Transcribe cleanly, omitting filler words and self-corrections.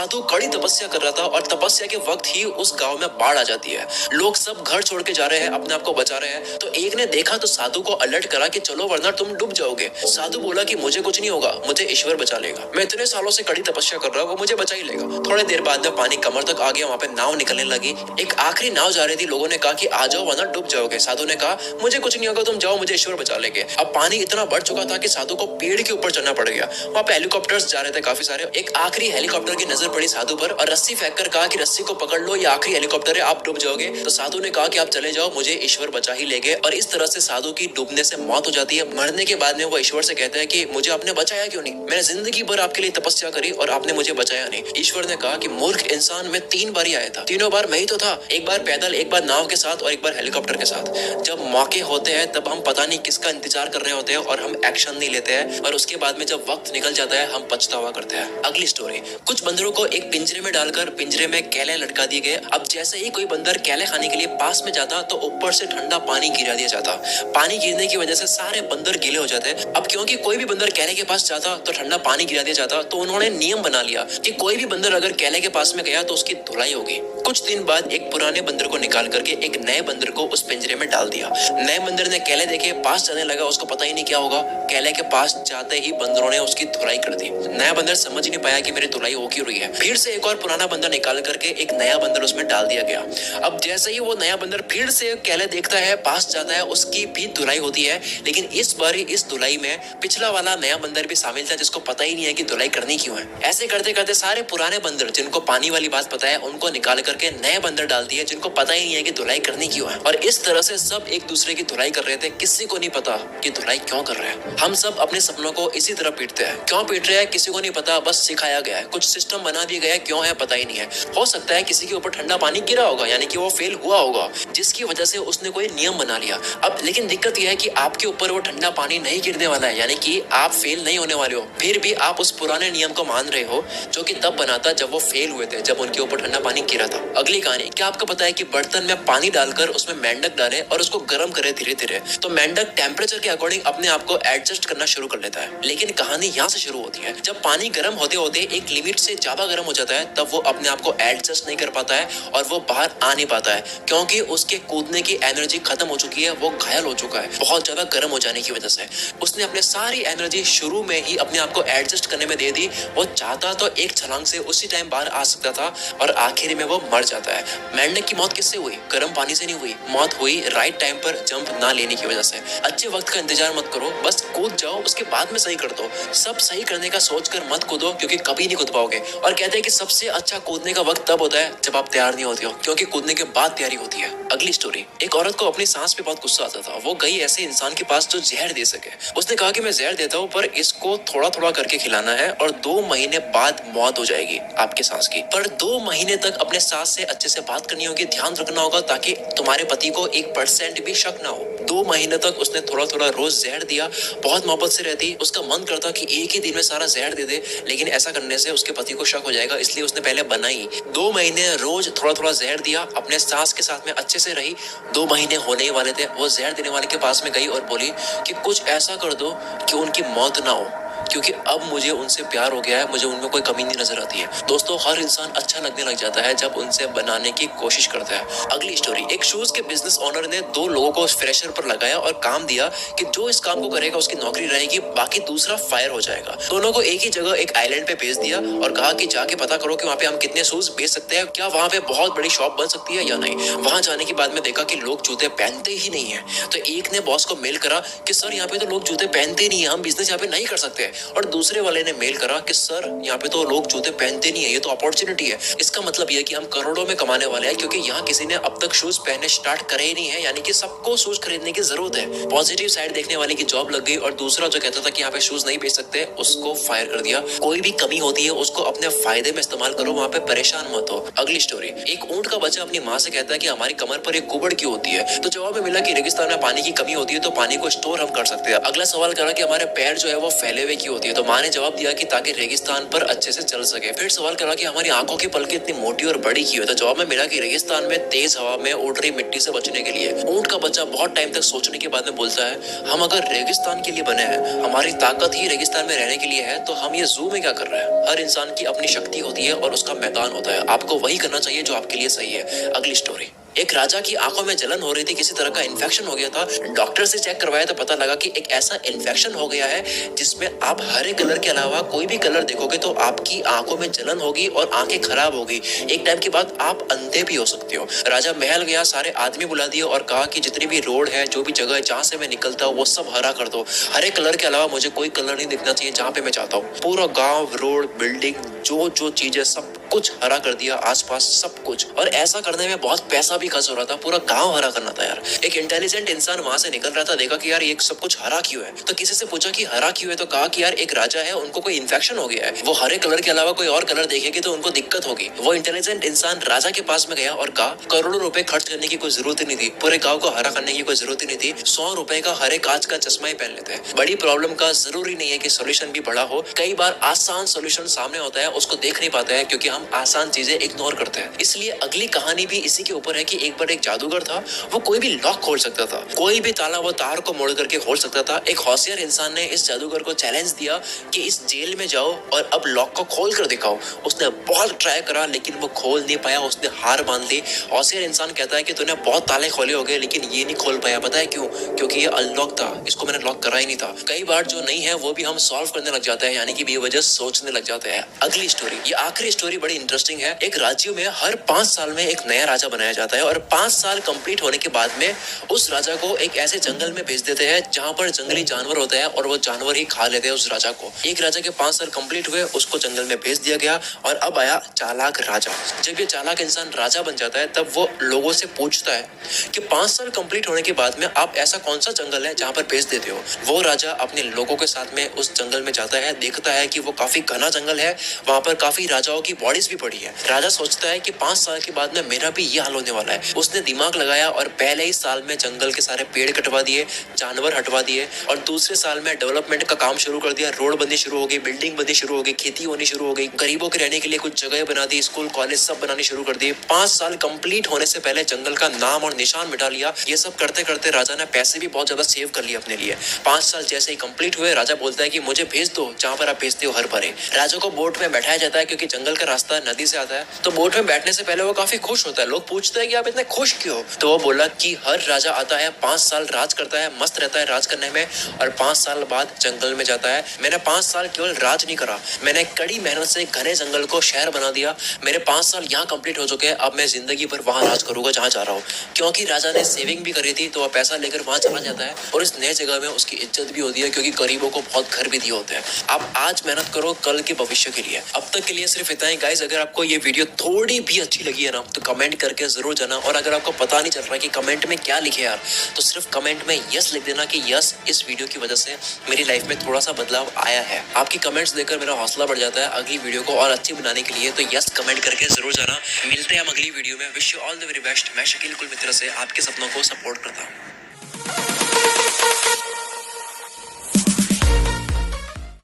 साधु कड़ी तपस्या कर रहा था और तपस्या के वक्त ही उस गांव में बाढ़ आ जाती है। लोग सब घर छोड़ के जा रहे हैं, अपने आप को बचा रहे हैं। तो एक ने देखा तो साधु को अलर्ट करा कि चलो वरना तुम डूब जाओगे। साधु बोला कि मुझे कुछ नहीं होगा, मुझे ईश्वर बचा लेगा। मैं इतने सालों से कड़ी तपस्या कर रहा हूँ, वो मुझे बचा ही लेगा। थोड़ी देर बाद में पानी कमर तक आ गया, वहाँ पे नाव निकलने लगी। एक आखिरी नाव जा रही थी, लोगों ने कहा कि आ जाओ वरना डूब जाओगे। साधु ने कहा मुझे कुछ नहीं होगा, तुम जाओ, मुझे ईश्वर बचा लेंगे। अब पानी इतना बढ़ चुका था कि साधु को पेड़ के ऊपर चढ़ना पड़ गया। वहाँ पे हेलीकॉप्टर्स जा रहे थे काफी सारे। एक आखिरी हेलीकॉप्टर की नजर पड़ी साधु पर और रस्सी फेंक कर कहा कि रस्सी को पकड़ लो, ये आखिरी हेलीकॉप्टर है, आप डूब जाओगे। तो साधु ने कहा कि आप चले जाओ, मुझे ईश्वर बचा ही लेंगे। और इस तरह से साधु की डूबने से मौत हो जाती है। मरने के बाद में वो ईश्वर से कहता है कि मुझे आपने बचाया क्यों नहीं, मैंने जिंदगी भर आपके लिए तपस्या करी और आपने मुझे बचाया नहीं। ईश्वर ने कहा कि मूर्ख इंसान, मैं 3 बार ही आया था, तीनों बार मैं ही तो था। एक बार पैदल, एक बार नाव के साथ और एक बार हेलीकॉप्टर के साथ। जब मौके होते हैं तब हम पता नहीं किसका इंतजार कर रहे होते हैं और हम एक्शन नहीं लेते हैं, और उसके बाद में जब वक्त निकल जाता है हम पछतावा करते हैं। अगली स्टोरी। कुछ बंदरों को एक पिंजरे में डालकर पिंजरे में केले लटका दिए गए। अब जैसे ही कोई बंदर केले खाने के लिए पास में जाता तो ऊपर से ठंडा पानी गिरा दिया जाता। पानी गिरने की वजह से सारे बंदर गीले हो जाते। अब क्योंकि कोई भी बंदर केले के पास जाता तो ठंडा पानी गिरा दिया जाता, तो उन्होंने नियम बना लिया कि कोई भी बंदर अगर केले के पास में गया तो उसकी धुलाई होगी। कुछ दिन बाद एक पुराने बंदर को निकाल करके एक नए बंदर को उस पिंजरे में डाल दिया। नए बंदर ने केले देखे, पास जाने लगा, उसको पता ही नहीं क्या होगा। केले के पास जाते ही बंदरों ने उसकी धुलाई कर दी। नया बंदर समझ ही नहीं पाया कि मेरी धुलाई हो क्यों रही है। फिर से एक और पुराना बंदर निकाल करके एक नया बंदर उसमें डाल दिया गया। अब जैसे ही वो नया बंदर फिर से केले देखता है, पास जाता है, उसकी भी धुलाई होती है। लेकिन इस बार इस धुलाई में पिछला वाला नया बंदर भी शामिल था, जिसको पता ही नहीं है कि धुलाई करनी क्यों है। ऐसे करते करते सारे पुराने बंदर जिनको पानी वाली बात पता है उनको निकाल करके नए बंदर डाल दिए जिनको पता ही नहीं है कि धुलाई करनी क्यों है। और इस तरह से सब एक दूसरे की धुलाई कर रहे थे। किसी को नहीं पता कि धुलाई क्यों कर रहे हैं। हम सब अपने सपनों को इसी तरह पीटते हैं। क्यों पीट रहे हैं किसी को नहीं पता, बस सिखाया गया है, कुछ सिस्टम बना दिया गया है, क्यों है पता ही नहीं है। हो सकता है किसी के ऊपर ठंडा पानी गिरा होगा, यानी कि वो फेल हुआ होगा, जिसकी वजह से उसने कोई नियम बना लिया। अब लेकिन दिक्कत यह है कि आपके ऊपर वो ठंडा पानी नहीं गिरने वाला है, यानी कि आप फेल नहीं होने वाले हो। फिर भी आप उस पुराने नियम को मान रहे हो जो कि तब बना था जब वो फेल हुए थे, जब उनके ऊपर ठंडा पानी गिरा था। अगली कहानी। क्या आपको पता है कि बर्तन में पानी डालकर उसमें मेंढक डालें और उसको गर्म करें धीरे धीरे, तो मेंढक टेम्परेचर के अकॉर्डिंग अपने आप को एडजस्ट करना शुरू कर लेता है। लेकिन कहानी यहाँ से शुरू होती है। जब पानी गर्म होते होते एक लिमिट से ज्यादा गर्म हो जाता है तब वो अपने आप को एडजस्ट नहीं कर पाता है और वो बाहर आ नहीं पाता है, क्योंकि उसके कूदने की एनर्जी खत्म हो चुकी है। वो घायल हो चुका है बहुत ज्यादा गर्म हो जाने की वजह से। उसने अपने सारी एनर्जी शुरू में ही अपने आप को एडजस्ट करने में दे दी। वो चाहता तो एक छलांग से उसी टाइम बाहर आ सकता था और आखिर में वो मर जाता है। मेंढक की मौत किससे हुई? गर्म पानी से नहीं हुई। मौत हुई राइट टाइम पर जंप ना लेने की वजह से। अच्छे वक्त का इंतजार मत करो, बस कूद जाओ, उसके बाद में सही कर दो। सब सही करने का सोचकर मत कूदो, क्योंकि कभी नहीं कूद पाओगे। और कहते हैं कि सबसे अच्छा कूदने का वक्त तब होता है जब आप तैयार नहीं होते हो, क्योंकि कूदने के बाद तैयारी होती है। अगली स्टोरी। एक औरत को अपनी सांस पे बहुत गुस्सा आता था। वो गई ऐसे इंसान के पास जो जहर दे सके। उसने कहा कि मैं जहर देता हूँ, पर इसको थोड़ा थोड़ा करके खिलाना है और 2 महीने बाद मौत हो जाएगी आपके सांस की। पर 2 महीने तक अपने सांस से अच्छे से बात करनी होगी, ध्यान रखना होगा ताकि तुम्हारे पति को 1% भी शक ना हो। 2 महीने तक उसने थोड़ा थोड़ा रोज जहर दिया। बहुत मोहब्बत से रहती। उसका मन करता कि एक ही दिन में सारा जहर दे दे, लेकिन ऐसा करने से उसके पति को शक हो जाएगा, इसलिए उसने पहले बनाई। 2 महीने रोज थोड़ा थोड़ा जहर दिया, अपने सास के साथ में अच्छे से रही। 2 महीने होने ही वाले थे। वो जहर देने वाले के पास में गई और बोली कि कुछ ऐसा कर दो कि उनकी मौत ना हो, क्योंकि अब मुझे उनसे प्यार हो गया है, मुझे उनमें कोई कमी नहीं नजर आती है। दोस्तों, हर इंसान अच्छा लगने लग जाता है जब उनसे बनाने की कोशिश करता है। अगली स्टोरी। एक शूज के बिजनेस ओनर ने 2 लोगों को फ्रेशर पर लगाया और काम दिया कि जो इस काम को करेगा उसकी नौकरी रहेगी, बाकी दूसरा फायर हो जाएगा। दोनों को एक ही जगह एक आइलैंड पे भेज दिया और कहा कि जाके पता करो कि वहाँ पे हम कितने शूज बेच सकते हैं, क्या वहाँ पे बहुत बड़ी शॉप बन सकती है या नहीं। वहाँ जाने के बाद में देखा कि लोग जूते पहनते ही नहीं है। तो एक ने बॉस को मेल करा कि सर यहाँ पे तो लोग जूते पहनते नहीं है, हम बिजनेस यहाँ पे नहीं कर सकते। और दूसरे वाले ने मेल करा कि सर यहाँ पे तो लोग जूते पहनते नहीं है, ये तो अपॉर्चुनिटी है। इसका मतलब ये है कि हम करोड़ों में कमाने वाले हैं, क्योंकि यहाँ किसी ने अब तक शूज पहनने स्टार्ट करे ही नहीं है, यानी कि सबको शूज खरीदने की जरूरत है। पॉजिटिव साइड देखने वाले की जॉब लग गई और दूसरा जो कहता था कि यहाँ पे शूज नहीं बेच सकते उसको फायर कर दिया। कोई भी कमी होती है उसको अपने फायदे में इस्तेमाल करो, वहाँ पे परेशान मत हो। अगली स्टोरी। एक ऊंट का बच्चा अपनी माँ से कहता है कि हमारी कमर पर एक कुबड़ क्यों होती है, तो जवाब में मिला कि रेगिस्तान में पानी की कमी होती है तो पानी को स्टोर हम कर सकते हैं। अगला सवाल करा कि हमारे पैर जो है वो फैले हुए की होती है? तो माँ ने जवाब दिया कि ताकि रेगिस्तान पर अच्छे से चल सके। फिर सवाल करा कि हमारी आंखों की पलकें इतनी मोटी और बड़ी क्यों है? तो जवाब में मिला कि रेगिस्तान में तेज हवा में उड़ रही मिट्टी से बचने के लिए। ऊंट का बच्चा बहुत टाइम तक सोचने के बाद में बोलता है, हम अगर रेगिस्तान के लिए बने हैं, हमारी ताकत ही रेगिस्तान में रहने के लिए है, तो हम ये जू में क्या कर रहे हैं? हर इंसान की अपनी शक्ति होती है और उसका मैदान होता है। आपको वही करना चाहिए जो आपके लिए सही है। अगली स्टोरी। एक राजा की आंखों में जलन हो रही थी, किसी तरह का इन्फेक्शन हो गया था। डॉक्टर से चेक करवाया तो पता लगा कि एक ऐसा इन्फेक्शन हो गया है जिसमें आप हरे कलर के अलावा कोई भी कलर देखोगे तो आपकी आंखों में जलन होगी और आंखें खराब होगी। एक टाइम के बाद आप अंधे भी हो सकते हो। राजा महल गया, सारे आदमी बुला दिए और कहा कि जितनी भी रोड है, जो भी जगह है जहाँ से मैं निकलता हूँ, वो सब हरा कर दो। हरे कलर के अलावा मुझे कोई कलर नहीं दिखना चाहिए जहाँ पे मैं चाहता हूँ। पूरा गाँव, रोड, बिल्डिंग, जो चीजें सब कुछ हरा कर दिया, आसपास सब कुछ। और ऐसा करने में बहुत पैसा भी खर्च हो रहा था, पूरा गांव हरा करना था यार। एक इंटेलिजेंट इंसान वहां से निकल रहा था, देखा कि यार ये सब कुछ हरा क्यों है। तो किसी से पूछा कि हरा क्यों है, तो कहा कि यार एक राजा है, उनको कोई इन्फेक्शन हो गया है, वो हरे कलर के अलावा कोई और कलर देखेंगे तो उनको दिक्कत होगी। वो इंटेलिजेंट इंसान राजा के पास में गया और कहा करोड़ों रुपए खर्च करने की कोई जरूरत ही नहीं थी, पूरे गाँव को हरा करने की कोई जरूरत ही नहीं थी, 100 रुपए का हरे कांच का चश्मा ही पहन लेते हैं। बड़ी प्रॉब्लम का जरूरी नहीं है कि सोल्यूशन भी बड़ा हो, कई बार आसान सोल्यूशन सामने होता है, उसको देख नहीं पाते हैं क्योंकि हम आसान चीजें इग्नोर करते हैं। इसलिए अगली कहानी भी इसी के ऊपर है कि एक बार एक जादूगर था, वो कोई भी लॉक खोल सकता था, कोई भी ताला वो तार को मोड़ करके खोल सकता था। एक होशियार इंसान ने इस जादूगर को चैलेंज दिया कि इस जेल में जाओ और अब लॉक को खोल कर दिखाओ। उसने बहुत ट्राई करा लेकिन वो खोल नहीं पाया, उसने हार मान ली। होशियार इंसान कहता है कि तूने बहुत ताले खोले होंगे लेकिन ये नहीं खोल पाया, पता है क्यों? क्योंकि ये अनलॉक था, इसको मैंने लॉक करा ही नहीं था। कई बार जो नहीं है वो भी हम सॉल्व करने लग जाते हैं, यानी कि बेवजह सोचने लग जाते हैं। अगली स्टोरी, ये आखिरी स्टोरी बड़ी इंटरेस्टिंग है। एक राज्य में हर 5 साल में एक नया राजा बनाया जाता है और 5 साल कंप्लीट होने के बाद में उस राजा को एक ऐसे जंगल में भेज देते हैं जहाँ पर जंगली जानवर होते हैं और वो जानवर ही खा लेते हैं उस राजा को। एक राजा के 5 साल कंप्लीट हुए, उसको जंगल में भेज दिया गया और अब आया चालाक राजा। जब ये चालाक इंसान राजा बन जाता है तब वो लोगों से पूछता है कि 5 साल कंप्लीट होने के बाद में आप ऐसा कौन सा जंगल है जहाँ पर भेज देते हो। वो राजा अपने लोगों के साथ में उस जंगल में जाता है, देखता है कि वो काफी घना जंगल है, वहाँ पर काफी राजाओं की बॉडीज भी पड़ी है। राजा सोचता है कि 5 साल के बाद में मेरा भी ये हाल होने वाला है। उसने दिमाग लगाया और पहले ही साल में जंगल के सारे पेड़ कटवा दिए, जानवर हटवा दिए और दूसरे साल में डेवलपमेंट का काम शुरू कर दिया। रोड बननी शुरू हो गई, बिल्डिंग बननी शुरू हो गई, खेती होनी शुरू हो गई, गरीबों के रहने के लिए कुछ जगह बना दी, स्कूल कॉलेज सब बनानी शुरू कर दिए। 5 साल कंप्लीट होने से पहले जंगल का नाम और निशान मिटा लिया। ये सब करते करते राजा ने पैसे भी बहुत ज्यादा सेव कर लिए अपने लिए। 5 साल जैसे ही कंप्लीट हुए, राजा बोलता है कि मुझे भेज दो जहाँ पर आप भेजते हो हर भरे। राजा को बोट में बैठाया जाता है क्योंकि जंगल का रास्ता नदी से आता है। तो बोट में बैठने से पहले वो काफी खुश होता है। लोग पूछते हैं कि आप इतने खुश क्यों? तो वो बोला कि हर राजा आता है, 5 साल राज करता है, मस्त रहता है राज करने में, और 5 साल बाद जंगल में जाता है। मैंने 5 साल केवल राज नहीं करा, मैंने कड़ी मेहनत से घने जंगल को शहर बना दिया। मेरे 5 साल यहाँ कंप्लीट हो चुके हैं, अब मैं जिंदगी भर वहाँ राज करूंगा जहाँ जा रहा हूँ। क्योंकि राजा ने सेविंग भी करी थी तो वह पैसा लेकर वहाँ चला जाता है और इस नए जगह में उसकी इज्जत भी होती है क्योंकि गरीबों को बहुत घर भी दिए होते हैं। आप आज मेहनत करो कल के भविष्य के लिए। अब तक के लिए सिर्फ इतना ही गाइस। अगर आपको ये वीडियो थोड़ी भी अच्छी लगी है ना तो कमेंट करके जरूर जाना, और अगर आपको पता नहीं चल रहा है कि कमेंट में क्या लिखे यार, तो सिर्फ कमेंट में यस लिख देना कि यस, इस वीडियो की वजह से मेरी लाइफ में थोड़ा सा बदलाव आया है। आपकी कमेंट्स देखकर मेरा हौसला बढ़ जाता है अगली वीडियो को और अच्छी बनाने के लिए। तो यस कमेंट करके जरूर जाना। मिलते हैं हम अगली वीडियो में। Wish you all the very best. मैं शकील कुल मित्र से आपके सपनों को सपोर्ट करता हूँ।